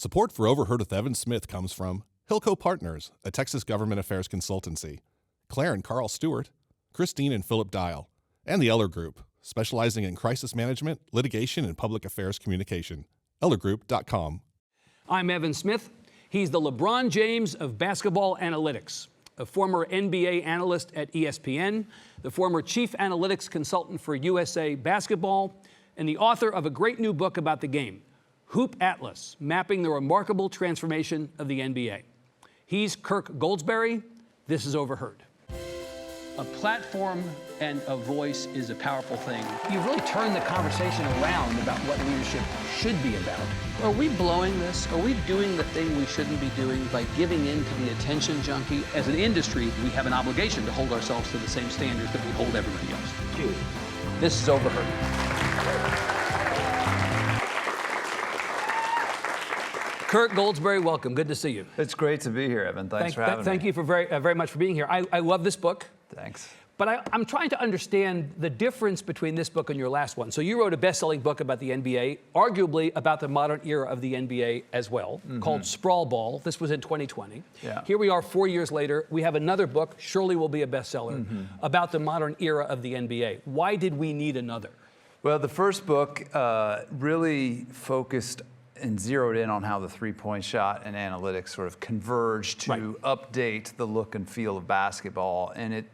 Support for Overheard with Evan Smith comes from Hilco Partners, a Texas government affairs consultancy, Claire and Carl Stewart, Christine and Philip Dial, and the Eller Group, specializing in crisis management, litigation, and public affairs communication. EllerGroup.com. I'm Evan Smith. He's the LeBron James of basketball analytics, a former NBA analyst at ESPN, the former chief analytics consultant for USA Basketball, and the author of a great new book about the game, Hoop Atlas, Mapping the Remarkable Transformation of the NBA. He's Kirk Goldsberry. This is Overheard. A platform and a voice is a powerful thing. You've really turned the conversation around about what leadership should be about. Are we blowing this? Are we doing the thing we shouldn't be doing by giving in to the attention junkie? As an industry, we have an obligation to hold ourselves to the same standards that we hold everybody else to. This is Overheard. Kirk Goldsberry, welcome. Good to see you. It's great to be here, Evan. Thanks for having me. Thank you for very much for being here. I love this book. Thanks. But I'm trying to understand the difference between this book and your last one. So you wrote a best-selling book about the NBA, arguably about the modern era of the NBA as well, called Sprawl Ball. This was in 2020. Yeah. Here we are 4 years later. We have another book, surely will be a bestseller, about the modern era of the NBA. Why did we need another? Well, the first book really focused and zeroed in on how the three-point shot and analytics sort of converged to update the look and feel of basketball. And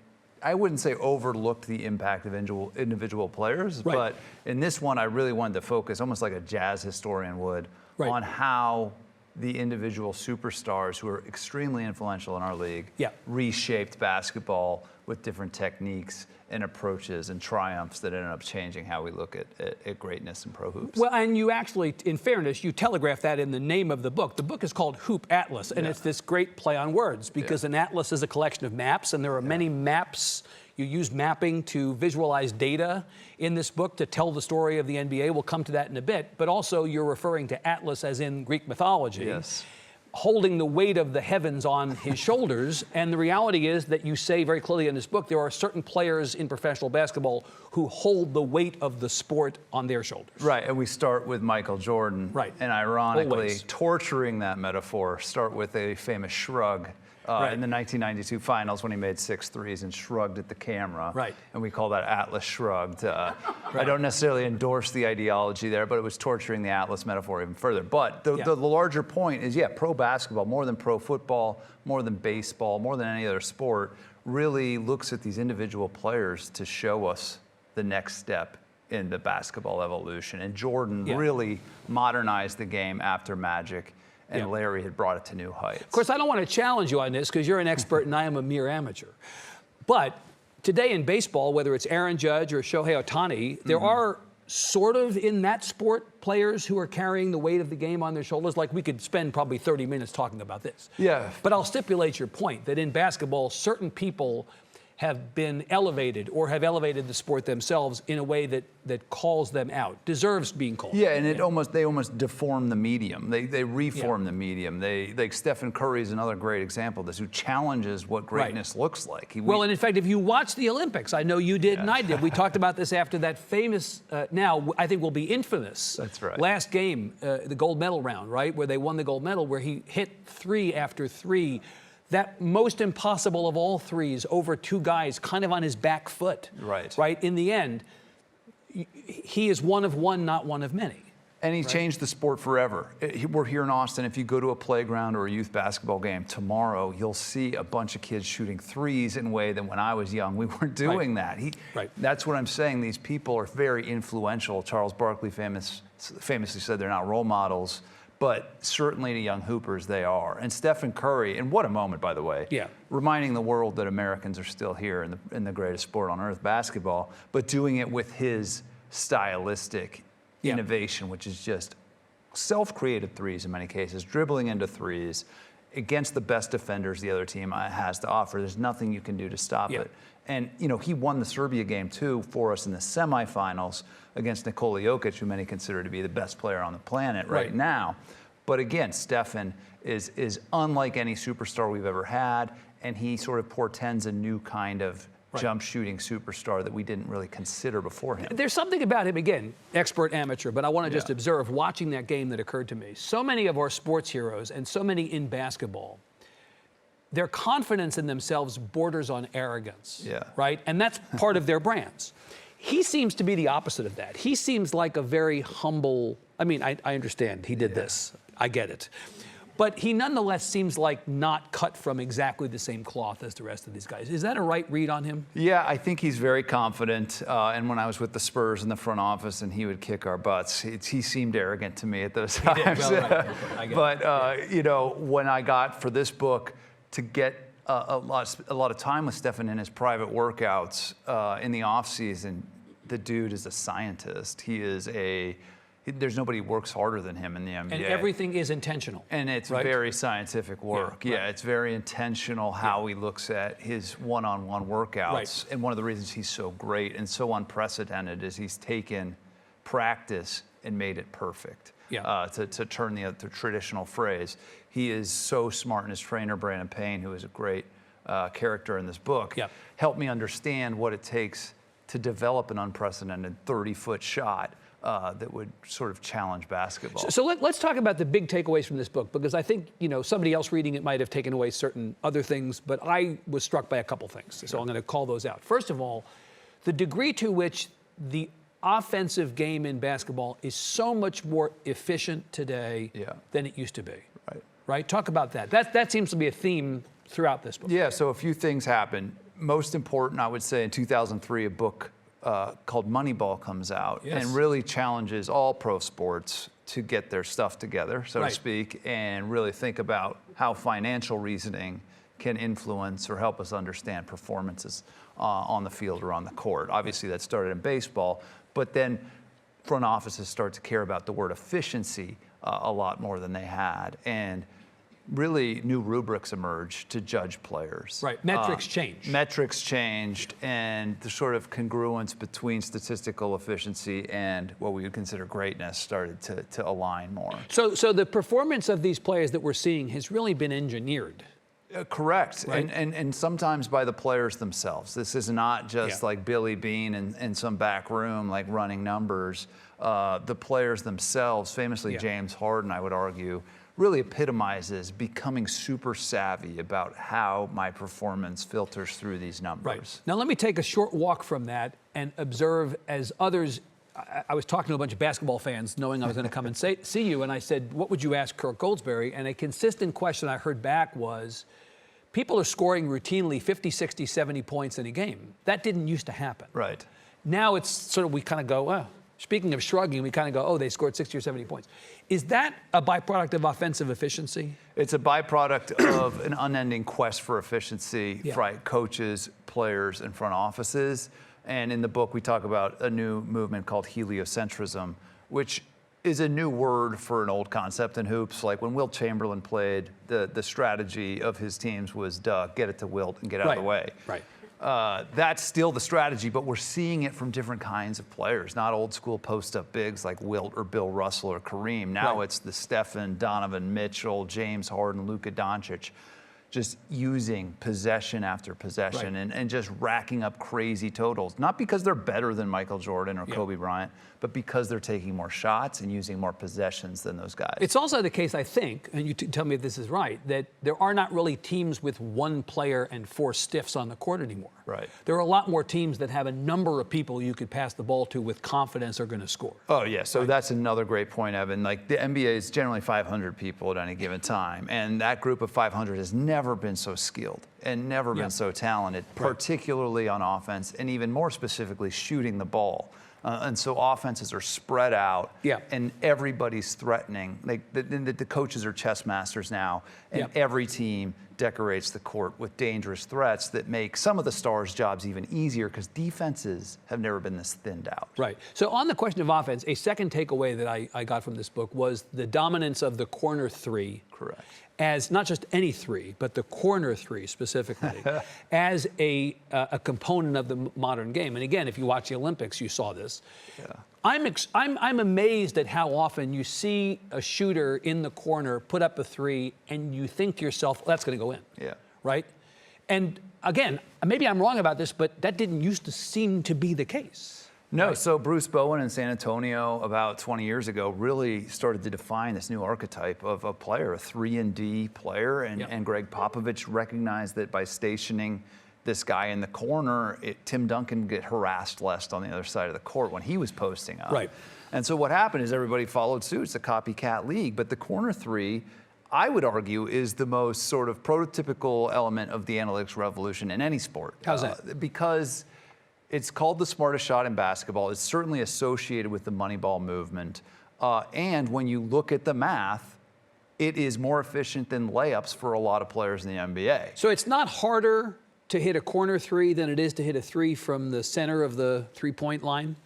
I wouldn't say overlooked the impact of individual players, but in this one I really wanted to focus, almost like a jazz historian would, on how the individual superstars who are extremely influential in our league reshaped basketball with different techniques and approaches and triumphs that ended up changing how we look at greatness in pro hoops. Well, and you actually, in fairness, you telegraph that in the name of the book. The book is called Hoop Atlas, and it's this great play on words, because an atlas is a collection of maps, and there are many maps. You use mapping to visualize data in this book to tell the story of the NBA. We'll come to that in a bit. But also, you're referring to Atlas as in Greek mythology. Yes. Holding the weight of the heavens on his shoulders. And the reality is that you say very clearly in this book, there are certain players in professional basketball who hold the weight of the sport on their shoulders. Right, and we start with Michael Jordan. Right. And ironically, Always. Torturing that metaphor, start with a famous shrug in the 1992 finals when he made 6 threes and shrugged at the camera. Right. And we call that Atlas shrugged. I don't necessarily endorse the ideology there, but it was torturing the Atlas metaphor even further. But the larger point is, pro basketball, more than pro football, more than baseball, more than any other sport, really looks at these individual players to show us the next step in the basketball evolution. And Jordan really modernized the game after Magic. And Larry had brought it to new heights. Of course, I don't want to challenge you on this because you're an expert and I am a mere amateur. But today in baseball, whether it's Aaron Judge or Shohei Ohtani, there are sort of in that sport players who are carrying the weight of the game on their shoulders. Like we could spend probably 30 minutes talking about this. Yeah. But I'll stipulate your point that in basketball, certain people have been elevated or have elevated the sport themselves in a way that calls them out, deserves being called. Yeah, and they almost deform the medium. They reform the medium. Like Stephen Curry is another great example of this, who challenges what greatness looks like. And in fact, if you watch the Olympics, I know you did and I did. We talked about this after that famous, now I think will be infamous. That's right. Last game, the gold medal round, right, where they won the gold medal, where he hit 3 after 3. That most impossible of all threes over 2 guys kind of on his back foot. Right? In the end, he is one of one, not one of many. And he changed the sport forever. We're here in Austin. If you go to a playground or a youth basketball game tomorrow, you'll see a bunch of kids shooting threes in a way that when I was young, we weren't doing that. That's what I'm saying. These people are very influential. Charles Barkley famously said they're not role models. But certainly to young hoopers, they are. And Stephen Curry, and what a moment, by the way, reminding the world that Americans are still here in the greatest sport on earth, basketball, but doing it with his stylistic innovation, which is just self-created threes in many cases, dribbling into threes against the best defenders the other team has to offer. There's nothing you can do to stop it. And, he won the Serbia game, too, for us in the semifinals against Nikola Jokic, who many consider to be the best player on the planet right now. But again, Stephen is unlike any superstar we've ever had, and he sort of portends a new kind of jump shooting superstar that we didn't really consider before him. There's something about him, again, expert, amateur, but I want to just observe, watching that game, that occurred to me. So many of our sports heroes, and so many in basketball, their confidence in themselves borders on arrogance, right? And that's part of their brands. He seems to be the opposite of that. He seems like a very humble, I mean, I understand he did this. I get it. But he nonetheless seems like not cut from exactly the same cloth as the rest of these guys. Is that a right read on him? Yeah, I think he's very confident. And when I was with the Spurs in the front office and he would kick our butts, he seemed arrogant to me at those times. But, you know, when I got for this book to get a lot of time with Stephen in his private workouts in the off season, the dude is a scientist. There's nobody who works harder than him in the NBA. And everything is intentional. And it's very scientific work. Yeah, it's very intentional how he looks at his one-on-one workouts. Right. And one of the reasons he's so great and so unprecedented is he's taken practice and made it perfect. To turn the traditional phrase. He is so smart, and his trainer, Brandon Payne, who is a great character in this book, helped me understand what it takes to develop an unprecedented 30-foot shot that would sort of challenge basketball. So let's talk about the big takeaways from this book, because I think, you know, somebody else reading it might have taken away certain other things, but I was struck by a couple things. So I'm going to call those out. First of all, the degree to which the offensive game in basketball is so much more efficient today than it used to be. Right? Talk about that. That seems to be a theme throughout this book. Yeah, so a few things happened. Most important, I would say, in 2003, a book called Moneyball comes out and really challenges all pro sports to get their stuff together, so to speak, and really think about how financial reasoning can influence or help us understand performances on the field or on the court. Obviously, that started in baseball, but then front offices start to care about the word efficiency a lot more than they had. And really new rubrics emerged to judge players. Right, metrics changed. Metrics changed, and the sort of congruence between statistical efficiency and what we would consider greatness started to align more. So the performance of these players that we're seeing has really been engineered. Correct, and sometimes by the players themselves. This is not just like Billy Beane in some back room, like running numbers. The players themselves, famously James Harden, I would argue, really epitomizes becoming super savvy about how my performance filters through these numbers. Right. Now let me take a short walk from that and observe as others. I was talking to a bunch of basketball fans knowing I was going to come and see you, and I said, what would you ask Kirk Goldsberry? And a consistent question I heard back was, people are scoring routinely 50, 60, 70 points in a game. That didn't used to happen. Right. Now it's sort of, we kind of go, speaking of shrugging, we kind of go, oh, they scored 60 or 70 points. Is that a byproduct of offensive efficiency? It's a byproduct of an unending quest for efficiency by coaches, players, and front offices. And in the book, we talk about a new movement called heliocentrism, which is a new word for an old concept in hoops. Like when Wilt Chamberlain played, the strategy of his teams was, get it to Wilt and get out of the way. Right. That's still the strategy, but we're seeing it from different kinds of players, not old school post-up bigs like Wilt or Bill Russell or Kareem. Now it's the Stephen, Donovan Mitchell, James Harden, Luka Doncic, just using possession after possession and just racking up crazy totals. Not because they're better than Michael Jordan or Kobe Bryant, but because they're taking more shots and using more possessions than those guys. It's also the case, I think, and you tell me if this is right, that there are not really teams with one player and four stiffs on the court anymore. Right. There are a lot more teams that have a number of people you could pass the ball to with confidence are going to score. Oh, yeah. So that's another great point, Evan. Like the NBA is generally 500 people at any given time. And that group of 500 has never been so skilled and never been so talented, particularly on offense and even more specifically shooting the ball. And so offenses are spread out, and everybody's threatening. The coaches are chess masters now, and every team decorates the court with dangerous threats that make some of the stars' jobs even easier because defenses have never been this thinned out. Right. So on the question of offense, a second takeaway that I got from this book was the dominance of the corner three. Correct. As not just any three, but the corner three specifically, as a component of the modern game. And again, if you watch the Olympics, you saw this. Yeah. I'm amazed at how often you see a shooter in the corner put up a three, and you think to yourself, well, that's going to go in. Yeah. Right. And again, maybe I'm wrong about this, but that didn't used to seem to be the case. No, right? so Bruce Bowen in San Antonio about 20 years ago really started to define this new archetype of a player, a 3-and-D player, and Greg Popovich recognized that by stationing this guy in the corner, Tim Duncan get harassed less on the other side of the court when he was posting up. Right. And so what happened is everybody followed suit. It's a copycat league, but the corner three, I would argue, is the most sort of prototypical element of the analytics revolution in any sport. How's that? Because it's called the smartest shot in basketball. It's certainly associated with the Moneyball movement. And when you look at the math, it is more efficient than layups for a lot of players in the NBA. So it's not harder to hit a corner three than it is to hit a three from the center of the three-point line?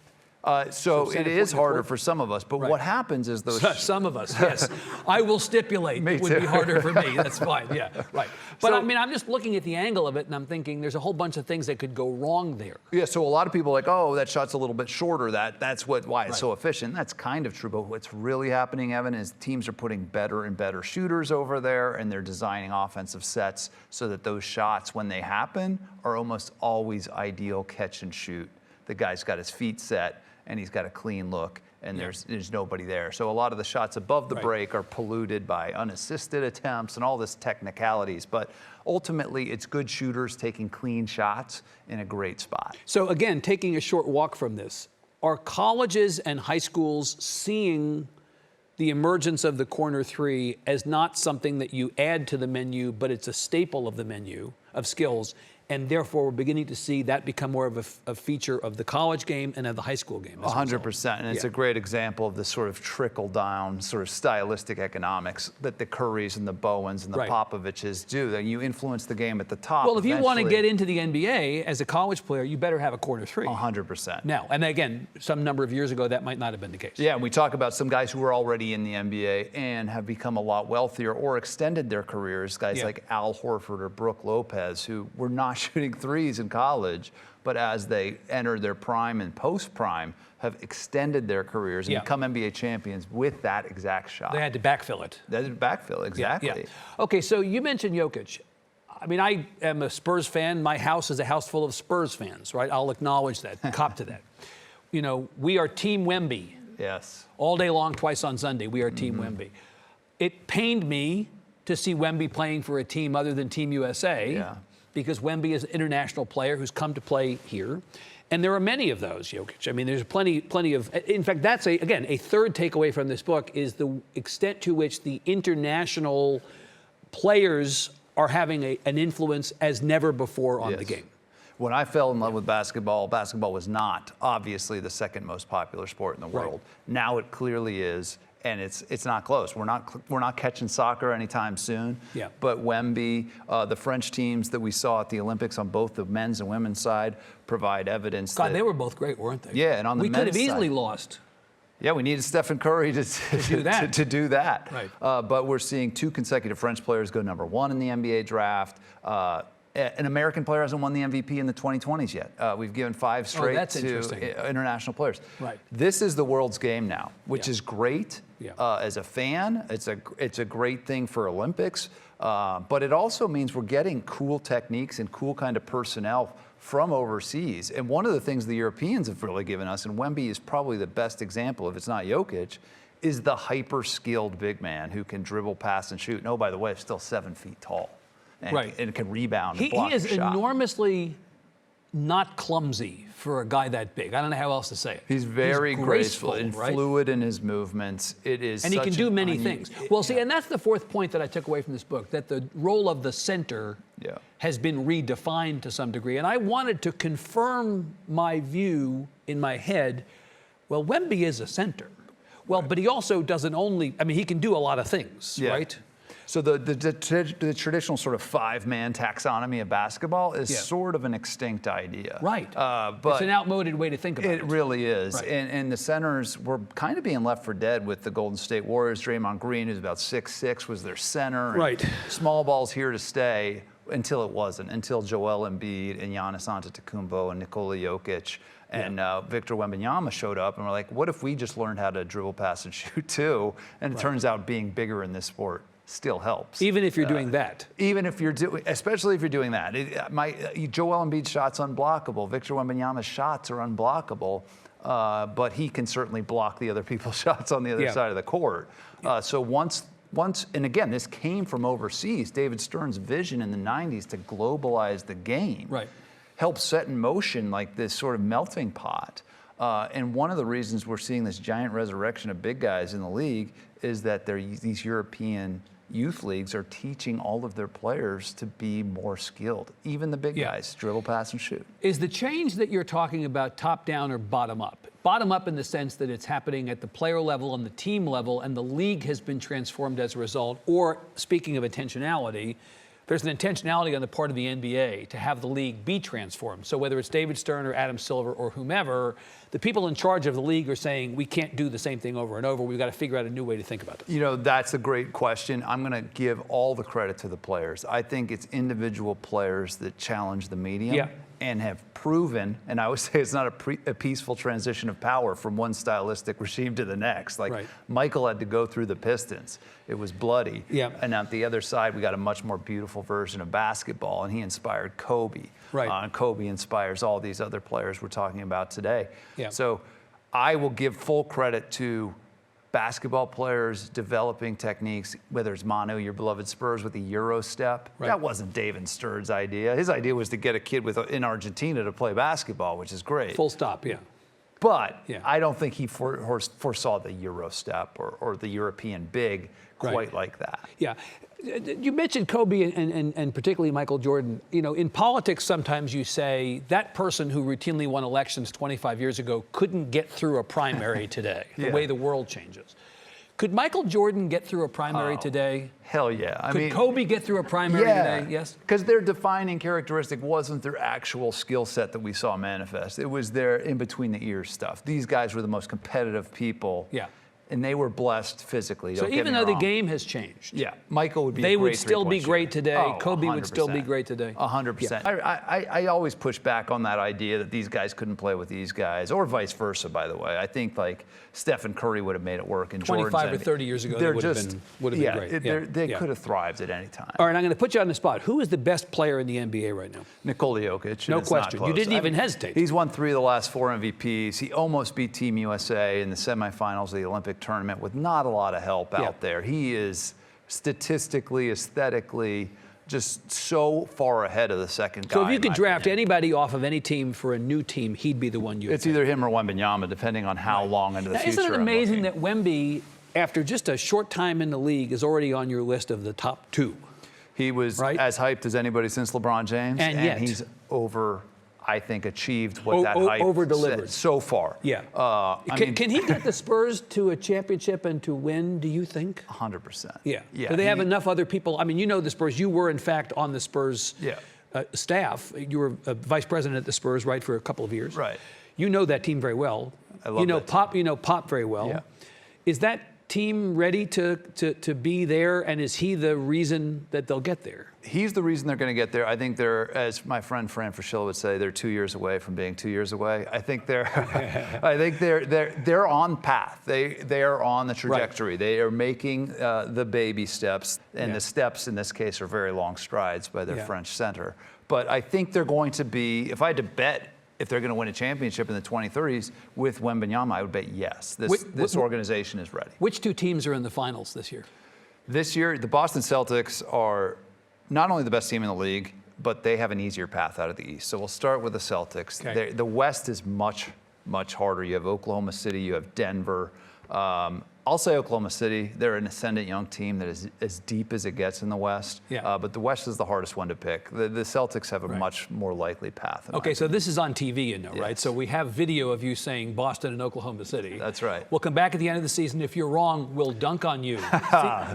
So it is harder for some of us, but what happens is those... Some of us, yes. I will stipulate it would be harder for me. That's fine, yeah, right. But so, I mean, I'm just looking at the angle of it, and I'm thinking there's a whole bunch of things that could go wrong there. Yeah, so a lot of people are like, oh, that shot's a little bit shorter. That's why it's so efficient. That's kind of true, but what's really happening, Evan, is teams are putting better and better shooters over there, and they're designing offensive sets so that those shots, when they happen, are almost always ideal catch and shoot. The guy's got his feet set, and he's got a clean look, and there's nobody there. So a lot of the shots above the break are polluted by unassisted attempts and all this technicalities. But ultimately, it's good shooters taking clean shots in a great spot. So again, taking a short walk from this, are colleges and high schools seeing the emergence of the corner three as not something that you add to the menu, but it's a staple of the menu of skills, and therefore we're beginning to see that become more of a feature of the college game and of the high school game? 100%, and it's a great example of the sort of trickle-down, sort of stylistic economics that the Currys and the Bowens and the Popoviches do. That you influence the game at the top. Well, if you want to get into the NBA as a college player, you better have a corner three. 100%. Now, and again, some number of years ago, that might not have been the case. Yeah, and we talk about some guys who are already in the NBA and have become a lot wealthier or extended their careers, guys like Al Horford or Brook Lopez, who were not shooting threes in college, but as they enter their prime and post-prime, have extended their careers and become NBA champions with that exact shot. They had to backfill it. They had to backfill, exactly. Yeah. Okay, so you mentioned Jokic. I mean, I am a Spurs fan. My house is a house full of Spurs fans, right? I'll acknowledge that, cop to that. You know, we are Team Wemby. Yes. All day long, twice on Sunday, we are Team Wemby. It pained me to see Wemby playing for a team other than Team USA. Because Wemby is an international player who's come to play here. And there are many of those, Jokic. I mean, there's plenty of, in fact, that's again, a third takeaway from this book is the extent to which the international players are having an influence as never before on the game. When I fell in love with basketball, basketball was not obviously the second most popular sport in the world. Now it clearly is. And it's not close. We're not catching soccer anytime soon. But Wemby, the French teams that we saw at the Olympics on both the men's and women's side provide evidence. God, they were both great, weren't they? Yeah, and on the men's side, we could have easily side, lost. Yeah, we needed Stephen Curry to do that. Right. But we're seeing two consecutive French players go #1 in the NBA draft. An American player hasn't won the MVP in the 2020s yet. We've given 5 straight to international players. Right. This is the world's game now, which is great. As a fan, it's a great thing for Olympics, but it also means we're getting cool techniques and cool kind of personnel from overseas. And one of the things the Europeans have really given us, and Wemby is probably the best example, if it's not Jokic, is the hyper-skilled big man who can dribble, pass, and shoot. And oh, by the way, still 7 feet tall. And can rebound and block He is a shot. enormously not clumsy for a guy that big. I don't know how else to say it. He's very graceful and fluid in his movements. It is, and he can do many things. Well, see, and that's the fourth point that I took away from this book, that the role of the center has been redefined to some degree. And I wanted to confirm my view in my head. Well, Wemby is a center. Well, but he also doesn't only, I mean, he can do a lot of things, right? So the traditional sort of 5-man taxonomy of basketball is sort of an extinct idea. Right. But it's an outmoded way to think about it. It really is. Right. And the centers were kind of being left for dead with the Golden State Warriors. Draymond Green, who's about 6'6", was their center. Right. Small ball's here to stay until it wasn't, until Joel Embiid and Giannis Antetokounmpo and Nikola Jokic and Victor Wembanyama showed up, and we're like, what if we just learned how to dribble, pass, and shoot too? And it turns out being bigger in this sport still helps. Even if you're doing that. Even if you're doing, especially if you're doing that. Joel Embiid's shot's unblockable. Victor Wembanyama's shots are unblockable, but he can certainly block the other people's shots on the other side of the court. So once, and again, this came from overseas. David Stern's vision in the 90s to globalize the game helped set in motion like this sort of melting pot. And one of the reasons we're seeing this giant resurrection of big guys in the league is that these European youth leagues are teaching all of their players to be more skilled. Even the big guys, dribble, pass, and shoot. Is the change that you're talking about top down or bottom up? Bottom up in the sense that it's happening at the player level and the team level, and the league has been transformed as a result? Or, speaking of intentionality, there's an intentionality on the part of the NBA to have the league be transformed. So whether it's David Stern or Adam Silver or whomever, the people in charge of the league are saying, we can't do the same thing over and over. We've got to figure out a new way to think about this. You know, that's a great question. I'm going to give all the credit to the players. I think it's individual players that challenge the medium and have proven, and I would say it's not a peaceful transition of power from one stylistic regime to the next. Like Michael had to go through the Pistons. It was bloody. And on the other side, we got a much more beautiful version of basketball, and he inspired Kobe. And Kobe inspires all these other players we're talking about today. So I will give full credit to basketball players developing techniques, whether it's Manu, your beloved Spurs, with the Euro step. That wasn't David Stern's idea. His idea was to get a kid in Argentina to play basketball, which is great. Full stop, But I don't think he foresaw the Euro step or the European big quite like that. You mentioned Kobe and particularly Michael Jordan. You know, in politics, sometimes you say that person who routinely won elections 25 years ago couldn't get through a primary today, the way the world changes. Could Michael Jordan get through a primary today? Hell yeah. Could Kobe get through a primary today? Yes. Because their defining characteristic wasn't their actual skill set that we saw manifest. It was their in between the ears stuff. These guys were the most competitive people. And they were blessed physically. So even though the game has changed, Michael would be. They would still be great today. Kobe would still be great today. 100%. I always push back on that idea that these guys couldn't play with these guys, or vice versa. By the way, I think like Stephen Curry would have made it work. And 25 or 30 years ago, they would have been great. They could have thrived at any time. All right, I'm going to put you on the spot. Who is the best player in the NBA right now? Nikola Jokic. No question. You didn't even hesitate. He's won 3 of the last 4 MVPs. He almost beat Team USA in the semifinals of the Olympic tournament with not a lot of help out there. He is statistically, aesthetically, just so far ahead of the second guy. So if you could draft anybody off of any team for a new team, he'd be the one you would It's either him or Wembanyama, depending on how long into the future. Isn't it amazing that Wemby, after just a short time in the league, is already on your list of the top 2? He was as hyped as anybody since LeBron James, and yet he's I think, achieved what that hype over-delivered so far. Can he get the Spurs to a championship and to win, do you think? 100%. Do they have enough other people? I mean, you know the Spurs. You were, in fact, on the Spurs staff. You were a vice president at the Spurs, right, for a couple of years. You know that team very well. I love that Pop. You know Pop very well. Is that team ready to be there, and is he the reason that they'll get there? He's the reason they're going to get there. I think they're, as my friend Fran Fraschilla would say, they're 2 years away from being 2 years away. I think they're on path. They are on the trajectory. They are making the baby steps, and the steps in this case are very long strides by their French center. But I think they're going to be, if I had to bet if they're going to win a championship in the 2030s with Wembanyama, I would bet yes. This organization is ready. Which 2 teams are in the finals this year? This year, the Boston Celtics are not only the best team in the league, but they have an easier path out of the East. So we'll start with the Celtics. The West is much, much harder. You have Oklahoma City, you have Denver. I'll say Oklahoma City. They're an ascendant young team that is as deep as it gets in the West. But the West is the hardest one to pick. The Celtics have a much more likely path. Okay, so this see on TV, right? So we have video of you saying Boston and Oklahoma City. That's right. We'll come back at the end of the season. If you're wrong, we'll dunk on you.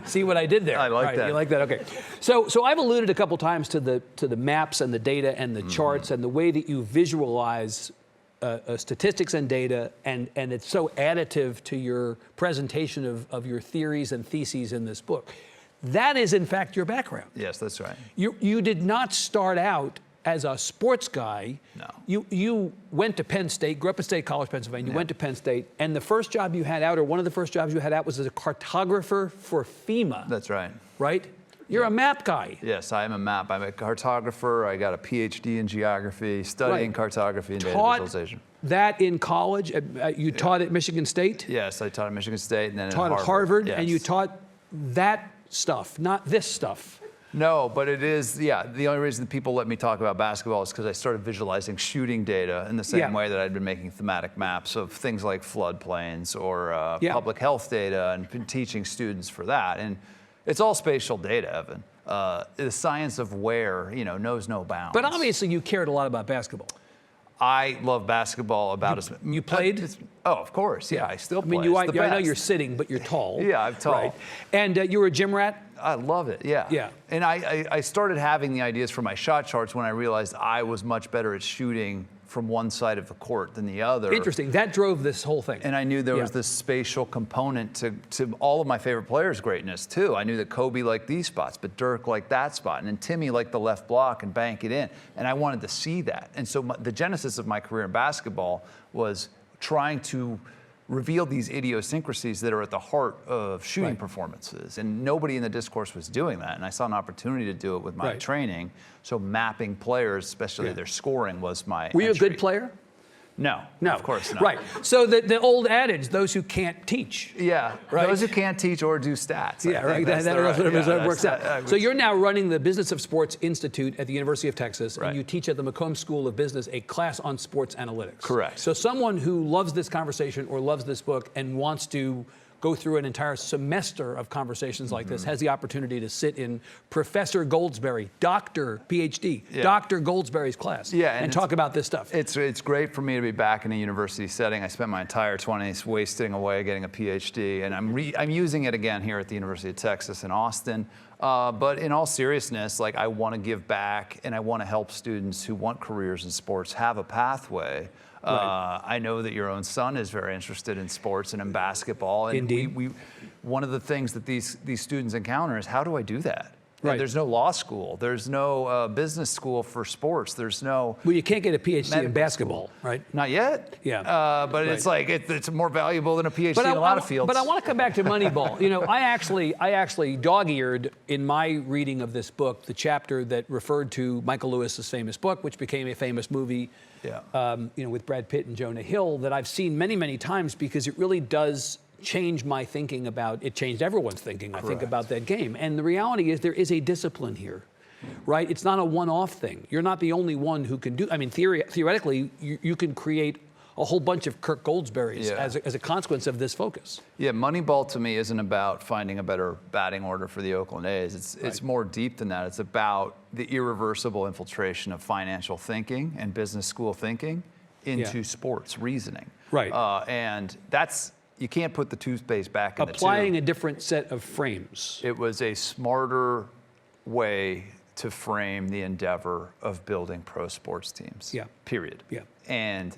see what I did there? I like that. You like that? Okay. So I've alluded a couple times to the maps and the data and the charts and the way that you visualize statistics and data, and it's so additive to your presentation of your theories and theses in this book. That is, in fact, your background. Yes, that's right. You did not start out as a sports guy, No. you went to Penn State, grew up in State College, Pennsylvania, you went to Penn State, and the first job you had out, or one of the first jobs you had out, was as a cartographer for FEMA. That's right. Right? You're a map guy. Yes, I am a map. I'm a cartographer. I got a PhD in geography, studying cartography and data visualization. That in college? You taught at Michigan State? Yes, I taught at Michigan State and then taught at Harvard. Yes. And you taught that stuff, not this stuff. No, but it is, the only reason that people let me talk about basketball is because I started visualizing shooting data in the same way that I'd been making thematic maps of things like floodplains or public health data, and been teaching students for that. And it's all spatial data, Evan. The science of where, knows no bounds. But obviously you cared a lot about basketball. I love basketball about as You played? of course, yeah. I still play. I know you're sitting, but you're tall. Yeah, I'm tall. Right. And you were a gym rat? I love it, yeah. Yeah. And I started having the ideas for my shot charts when I realized I was much better at shooting from one side of the court than the other. Interesting. That drove this whole thing. And I knew there was this spatial component to all of my favorite players' greatness, too. I knew that Kobe liked these spots, but Dirk liked that spot, and then Timmy liked the left block and bank it in. And I wanted to see that. And so the genesis of my career in basketball was trying to reveal these idiosyncrasies that are at the heart of shooting performances. And nobody in the discourse was doing that. And I saw an opportunity to do it with my training. So mapping players, especially their scoring, was my Were you a good player? No, of course not. Right. So the old adage, those who can't teach. Yeah, right. Those who can't teach or do stats. Yeah, right. That works out. So you're now running the Business of Sports Institute at the University of Texas, and you teach at the McCombs School of Business a class on sports analytics. Correct. So someone who loves this conversation or loves this book and wants to go through an entire semester of conversations like this has the opportunity to sit in Professor Goldsberry, Dr. PhD, Dr. Goldsberry's class and talk about this stuff. It's great for me to be back in a university setting. I spent my entire 20s wasting away getting a PhD, and I'm using it again here at the University of Texas in Austin. But in all seriousness, I want to give back, and I want to help students who want careers in sports have a pathway. I know that your own son is very interested in sports and in basketball. And Indeed. One of the things that these students encounter is, how do I do that? Right. There's no law school. There's no business school for sports. There's no... Well, you can't get a PhD in basketball, right? Not yet. Yeah. But it's it's more valuable than a PhD in a lot of fields. But I want to come back to Moneyball. I actually dog-eared in my reading of this book the chapter that referred to Michael Lewis's famous book, which became a famous movie. With Brad Pitt and Jonah Hill, that I've seen many, many times, because it really does change my thinking about, it changed everyone's thinking, I think, about that game. And the reality is there is a discipline here, right? It's not a one-off thing. You're not the only one who can do, theoretically, you can create a whole bunch of Kirk Goldsberrys as a consequence of this focus. Yeah, Moneyball to me isn't about finding a better batting order for the Oakland A's. It's more deep than that. It's about the irreversible infiltration of financial thinking and business school thinking into sports reasoning. Right. And that's, you can't put the toothpaste back in the tube. Applying a different set of frames. It was a smarter way to frame the endeavor of building pro sports teams. Period. And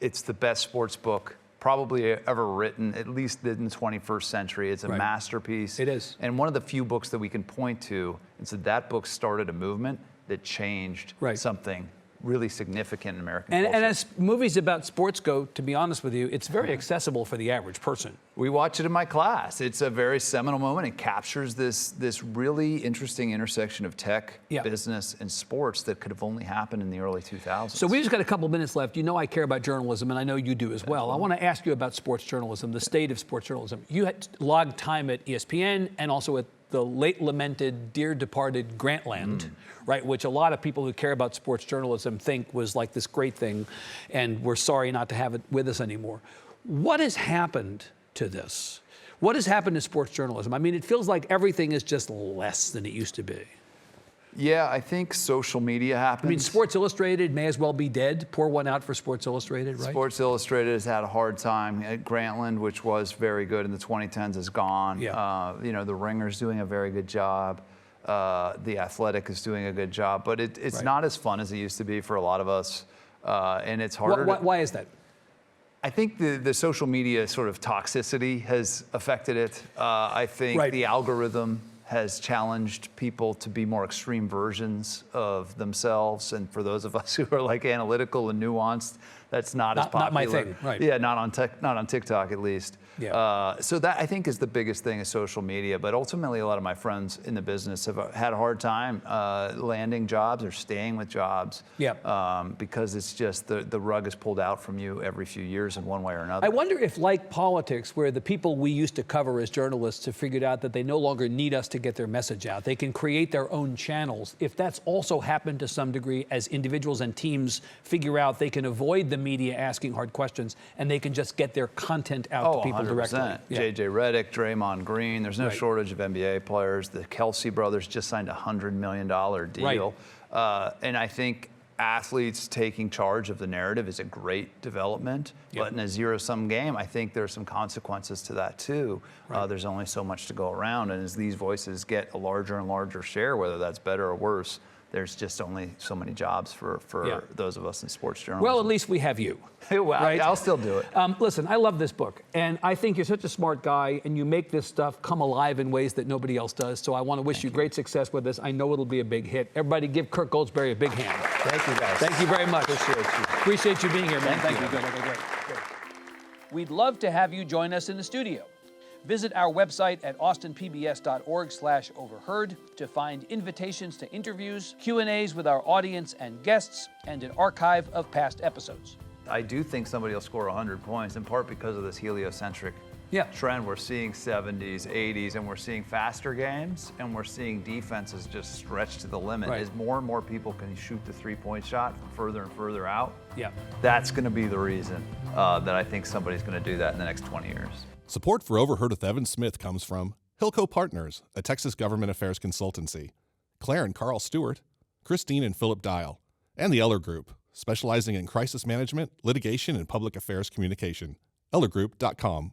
it's the best sports book probably ever written, at least in the 21st century. It's a masterpiece. It is. And one of the few books that we can point to and say that book started a movement that changed something really significant in American culture. And as movies about sports go, to be honest with you, it's very accessible for the average person. We watch it in my class. It's a very seminal moment. It captures this really interesting intersection of tech, business, and sports that could have only happened in the early 2000s. So we just got a couple minutes left. You know I care about journalism, and I know you do as well. I want to ask you about sports journalism, the state of sports journalism. You had logged time at ESPN and also at the late lamented, dear departed Grantland, right, which a lot of people who care about sports journalism think was like this great thing, and we're sorry not to have it with us anymore. What has happened to this? What has happened to sports journalism? It feels like everything is just less than it used to be. Yeah, I think social media happens. Sports Illustrated may as well be dead. Pour one out for Sports Illustrated, right? Sports Illustrated has had a hard time. Grantland, which was very good in the 2010s, is gone. The Ringer's doing a very good job. The Athletic is doing a good job. But it's not as fun as it used to be for a lot of us. And it's harder. Why is that? I think the social media sort of toxicity has affected it. I think the algorithm has challenged people to be more extreme versions of themselves. And for those of us who are like analytical and nuanced, that's not as popular. Not my thing, right? Yeah, not on TikTok at least. Yeah. So that I think is the biggest thing is social media. But ultimately, a lot of my friends in the business have had a hard time landing jobs or staying with jobs. Because it's just the rug is pulled out from you every few years in one way or another. I wonder if, like politics, where the people we used to cover as journalists have figured out that they no longer need us to get their message out. They can create their own channels. If that's also happened to some degree as individuals and teams figure out they can avoid the media asking hard questions and they can just get their content out to people 100%. directly. JJ Redick, Draymond Green, there's no shortage of NBA players. The Kelsey brothers just signed a $100 million deal. And I think athletes taking charge of the narrative is a great development. But in a zero-sum game, I think there's some consequences to that too. There's only so much to go around. And as these voices get a larger and larger share, whether that's better or worse, there's just only so many jobs for those of us in sports journalism. Well, at least we have you. Well, right? I'll still do it. Listen, I love this book, and I think you're such a smart guy, and you make this stuff come alive in ways that nobody else does. So I want to wish you great success with this. I know it'll be a big hit. Everybody give Kirk Goldsberry a big hand. Thank you, guys. Thank you very much. Appreciate you being here, man. Thank you. Good. Okay, great. We'd love to have you join us in the studio. Visit our website at austinpbs.org/overheard to find invitations to interviews, Q&As with our audience and guests, and an archive of past episodes. I do think somebody will score 100 points, in part because of this heliocentric trend. We're seeing 70s, 80s, and we're seeing faster games, and we're seeing defenses just stretch to the limit. As more and more people can shoot the three-point shot from further and further out, that's going to be the reason that I think somebody's going to do that in the next 20 years. Support for Overheard with Evan Smith comes from Hilco Partners, a Texas government affairs consultancy, Claire and Carl Stewart, Christine and Philip Dial, and the Eller Group, specializing in crisis management, litigation, and public affairs communication. ellergroup.com.